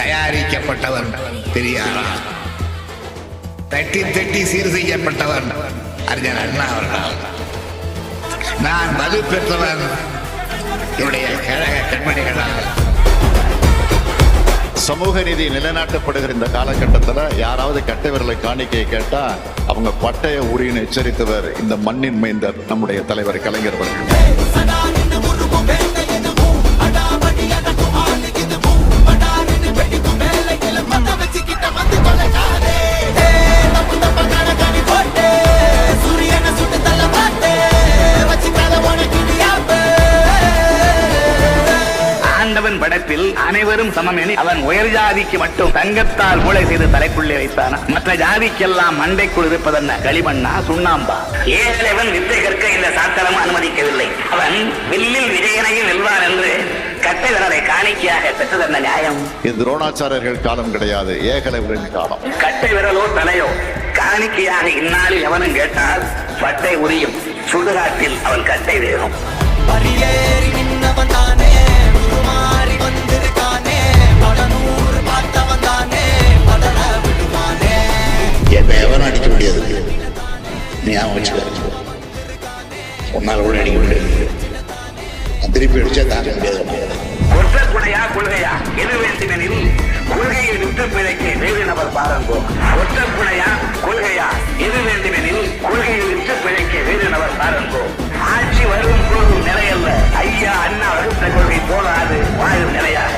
தயாரிக்கப்பட்டவன் பெரியாரா, தட்டி தட்டி சீர் செய்யப்பட்டவன் அறிஞர் அண்ணா அவர்கள். நான் மது பெற்றவன் என்னுடைய கழக கண்மணிகளால். சமூக நீதி நிலைநாட்டப்படுகிற இந்த காலகட்டத்தில் யாராவது கட்டை விரலை காணிக்கையை கேட்டா அவங்க பட்டைய உரின்னு எச்சரித்தவர் இந்த மண்ணின் மைந்தர் நம்முடைய தலைவர் கலைஞர் அவர்கள். ஆண்டவன் படைப்பில் அனைவரும் சமம் என அவன் உயர் ஜாதிக்கு மட்டும் தங்கத்தால் மூளை செய்து தலைக்குள்ளே வைத்தான. மற்ற ஜாதிக்கெல்லாம் மண்டைக்குள் இருப்பதென்ன களிமண்ணா சுண்ணாம்பா? ஏழைவன் வித்தை கற்க இந்த சாத்திரம் அனுமதிக்கவில்லை. அவன் வில்லில் விஜயனையும் வெல்வான் என்று கட்டை விரலை காணிக்கையாக பெற்றதென்ன நியாயம்? இது துரோணாச்சாரியர்கள் காலம் கிடையாது, ஏகலைவரின் காலம். கட்டை விரலோ தலையோ காணிக்கையாக இந்நாளில் எவனும் கேட்டால் பட்டை உரியும், சுடுகாட்டில் அவன் கட்டை வேறும். என்னை எவனும் அடிக்க முடியாது, நீ வச்சுக்க. உன்னால கூட அடிக்க முடியாது, திருப்பி அடிச்சா தாங்க முடியாது. ஒற்ற குடையா கொள்கையா எது வேண்டுமெனில் கொள்கையை விட்டு பிழைக்க வேறு நபர் பாருங்கோ. ஒற்ற குடையா கொள்கையா எது வேண்டுமெனில் கொள்கையை விட்டு பிழைக்க வேறு நபர் பாருங்கோ. ஆட்சி வரும் போதும் நிலையல்ல, ஐயா அண்ணா வகுத்த கொள்கை போலாது வாழும் நிலையாக.